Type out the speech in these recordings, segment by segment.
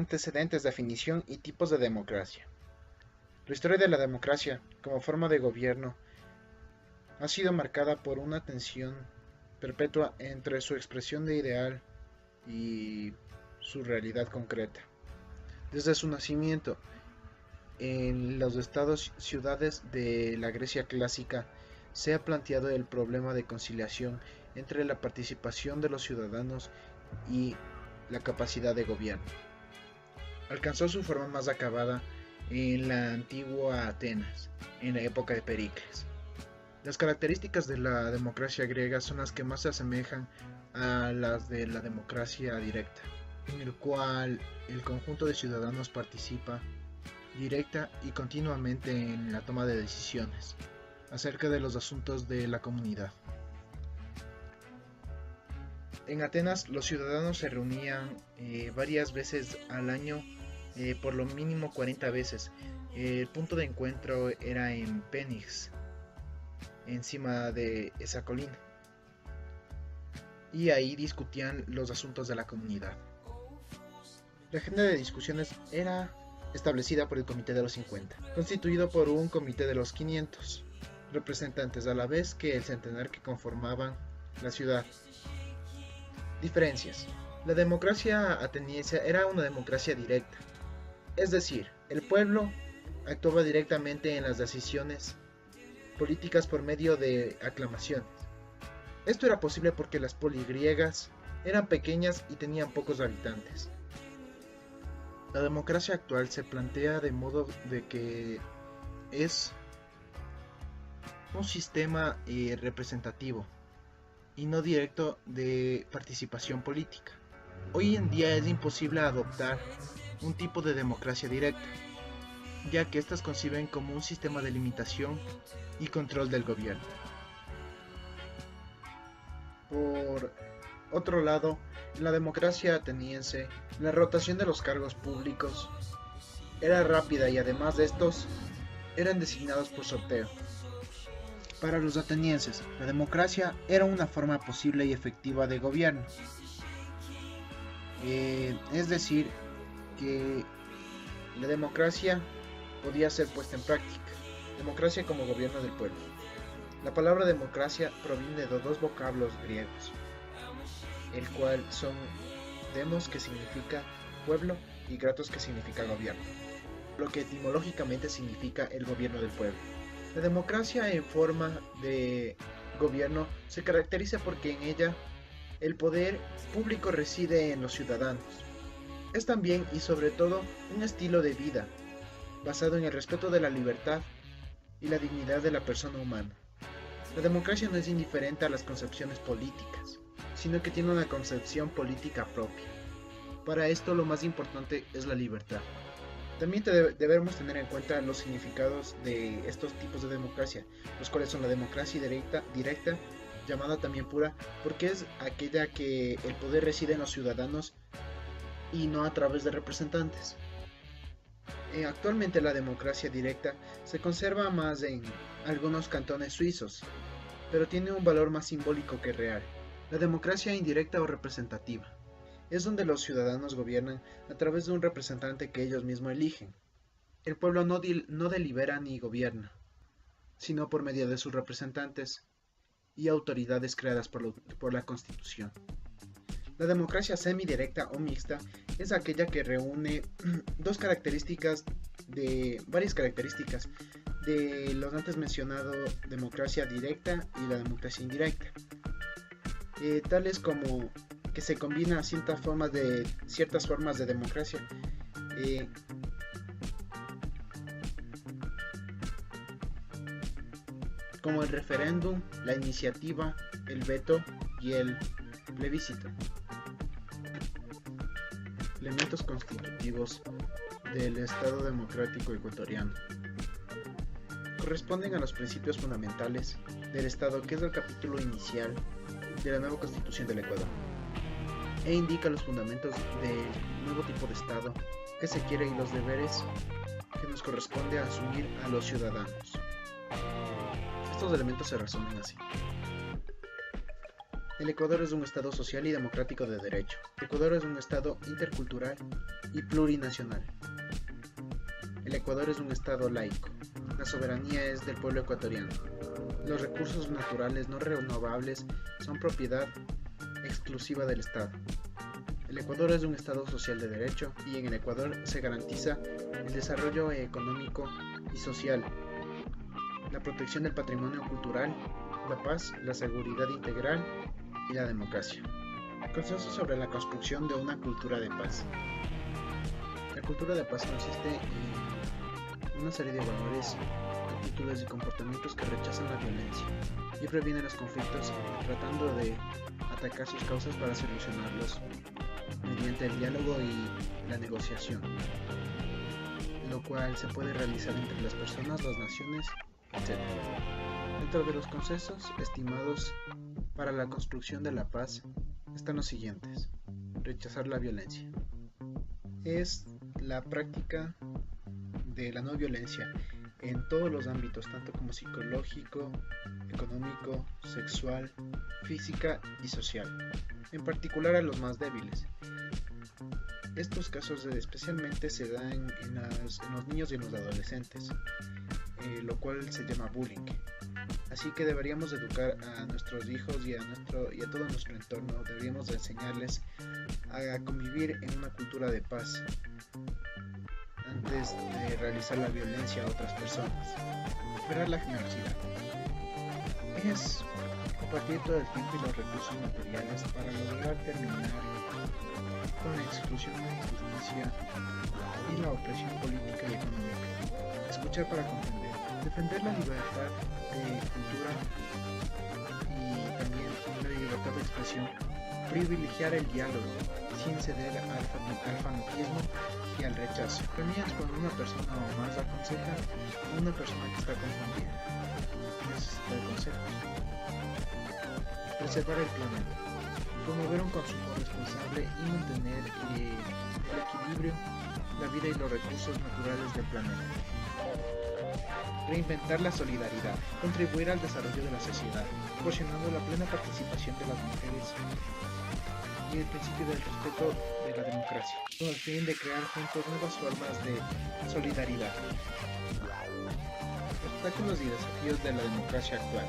Antecedentes, definición y tipos de democracia. La historia de la democracia como forma de gobierno ha sido marcada por una tensión perpetua entre su expresión de ideal y su realidad concreta. Desde su nacimiento, en los estados-ciudades de la Grecia clásica se ha planteado el problema de conciliación entre la participación de los ciudadanos y la capacidad de gobierno. Alcanzó su forma más acabada en la antigua Atenas, en la época de Pericles. Las características de la democracia griega son las que más se asemejan a las de la democracia directa, en el cual el conjunto de ciudadanos participa directa y continuamente en la toma de decisiones acerca de los asuntos de la comunidad. En Atenas los ciudadanos se reunían varias veces al año, por lo mínimo 40 veces. El punto de encuentro era en Pénix, encima de esa colina, y ahí discutían los asuntos de la comunidad. La agenda de discusiones era establecida por el Comité de los 50, constituido por un Comité de los 500, representantes a la vez que el centenar que conformaban la ciudad. Diferencias. La democracia ateniense era una democracia directa, es decir, el pueblo actuaba directamente en las decisiones políticas por medio de aclamaciones. Esto era posible porque las polis griegas eran pequeñas y tenían pocos habitantes. La democracia actual se plantea de modo de que es un sistema representativo y no directo de participación política. Hoy en día es imposible adoptar un tipo de democracia directa, ya que estas conciben como un sistema de limitación y control del gobierno. Por otro lado, en la democracia ateniense, la rotación de los cargos públicos era rápida y además de estos, eran designados por sorteo. Para los atenienses, la democracia era una forma posible y efectiva de gobierno. Es decir, que la democracia podía ser puesta en práctica. Democracia como gobierno del pueblo. La palabra democracia proviene de dos vocablos griegos, el cual son demos, que significa pueblo, y kratos, que significa gobierno, lo que etimológicamente significa el gobierno del pueblo. La democracia en forma de gobierno se caracteriza porque en ella el poder público reside en los ciudadanos. Es también y sobre todo un estilo de vida basado en el respeto de la libertad y la dignidad de la persona humana. La democracia no es indiferente a las concepciones políticas, sino que tiene una concepción política propia. Para esto lo más importante es la libertad. También debemos tener en cuenta los significados de estos tipos de democracia, los cuales son la democracia directa, llamada también pura, porque es aquella que el poder reside en los ciudadanos y no a través de representantes. Actualmente la democracia directa se conserva más en algunos cantones suizos, pero tiene un valor más simbólico que real. La democracia indirecta o representativa es donde los ciudadanos gobiernan a través de un representante que ellos mismos eligen. El pueblo no delibera ni gobierna, sino por medio de sus representantes y autoridades creadas por la Constitución. La democracia semidirecta o mixta es aquella que reúne varias características de los antes mencionado democracia directa y la democracia indirecta, tales como que se combina ciertas formas de democracia, como el referéndum, la iniciativa, el veto y el plebiscito. Elementos constitutivos del Estado Democrático Ecuatoriano. Corresponden a los principios fundamentales del Estado, que es el capítulo inicial de la nueva Constitución del Ecuador, e indica los fundamentos del nuevo tipo de Estado que se quiere y los deberes que nos corresponde asumir a los ciudadanos. Estos elementos se resumen así. El Ecuador es un Estado social y democrático de derecho. El Ecuador es un Estado intercultural y plurinacional. El Ecuador es un Estado laico. La soberanía es del pueblo ecuatoriano. Los recursos naturales no renovables son propiedad exclusiva del Estado. El Ecuador es un Estado social de derecho y en el Ecuador se garantiza el desarrollo económico y social, la protección del patrimonio cultural, la paz, la seguridad integral y la democracia. Consenso sobre la construcción de una cultura de paz. La cultura de paz consiste en una serie de valores, actitudes y comportamientos que rechazan la violencia y previenen los conflictos, tratando de atacar sus causas para solucionarlos mediante el diálogo y la negociación, lo cual se puede realizar entre las personas, las naciones, etc. Dentro de los consensos estimados para la construcción de la paz están los siguientes. Rechazar la violencia. Es la práctica de la no violencia en todos los ámbitos, tanto como psicológico, económico, sexual, física y social, en particular a los más débiles. Estos casos especialmente se dan en los niños y en los adolescentes, lo cual se llama bullying. Así que deberíamos educar a nuestros hijos y a todo nuestro entorno, deberíamos enseñarles a convivir en una cultura de paz antes de realizar la violencia a otras personas. Superar la generosidad es compartir todo el tiempo y los recursos materiales para lograr terminar con la exclusión, la injusticia y la opresión política y económica. Escuchar para comprender. Defender la libertad de cultura y también la libertad de expresión. Privilegiar el diálogo sin ceder al fanatismo y al rechazo. Premias cuando una persona o más aconseja a una persona que está confundida y necesita de consejos. Preservar el planeta. Promover un consumo responsable y mantener el equilibrio, la vida y los recursos naturales del planeta. Reinventar la solidaridad. Contribuir al desarrollo de la sociedad, proporcionando la plena participación de las mujeres y el principio del respeto de la democracia, con el fin de crear juntos nuevas formas de solidaridad. Obstáculos y desafíos de la democracia actual.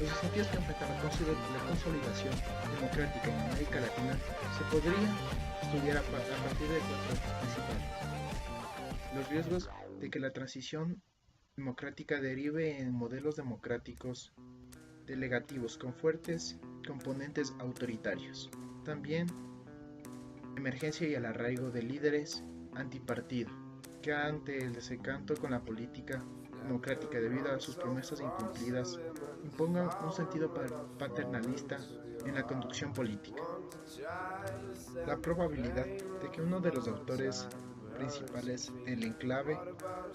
Los desafíos que enfrenta la consolidación democrática en América Latina se podría estudiar a partir de 4 ejes principales. Los riesgos de que la transición democrática derive en modelos democráticos delegativos con fuertes componentes autoritarios. También emergencia y el arraigo de líderes antipartido, que ante el desencanto con la política democrática debido a sus promesas incumplidas, impongan un sentido paternalista en la conducción política. La probabilidad de que uno de los autores principales del enclave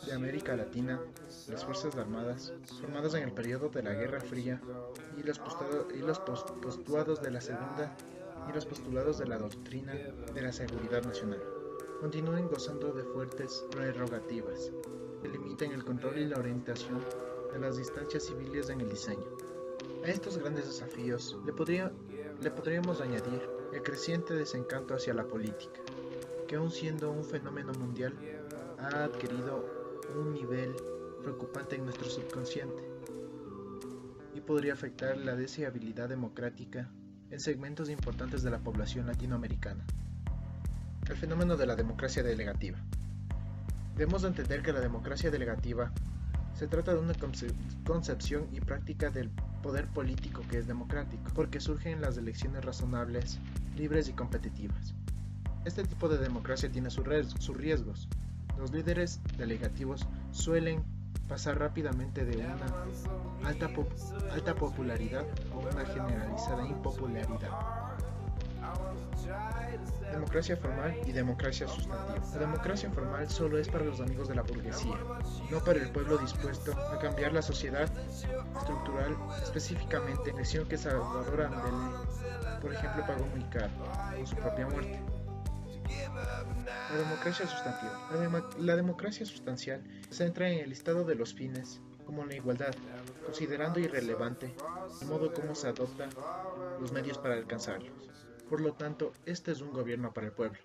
de América Latina, las Fuerzas Armadas, formadas en el periodo de la Guerra Fría, y los postulados de la Segunda y los postulados de la doctrina de la seguridad nacional, continúen gozando de fuertes prerrogativas que limiten el control y la orientación de las instancias civiles en el diseño. A estos grandes desafíos le podríamos añadir el creciente desencanto hacia la política, que aun siendo un fenómeno mundial, ha adquirido un nivel preocupante en nuestro subconsciente y podría afectar la deseabilidad democrática en segmentos importantes de la población latinoamericana. El fenómeno de la democracia delegativa. Debemos entender que la democracia delegativa se trata de una concepción y práctica del poder político que es democrático, porque surge en las elecciones razonables, libres y competitivas. Este tipo de democracia tiene sus riesgos. Los líderes delegativos suelen pasar rápidamente de una alta popularidad a una generalizada impopularidad. Democracia formal y democracia sustantiva. La democracia formal solo es para los amigos de la burguesía, no para el pueblo dispuesto a cambiar la sociedad estructural, específicamente en la acción que Salvador Andele, por ejemplo, pagó muy caro, con su propia muerte. La democracia sustantiva. La democracia sustancial se centra en el listado de los fines como la igualdad, considerando irrelevante el modo como se adoptan los medios para alcanzarlos. Por lo tanto, este es un gobierno para el pueblo.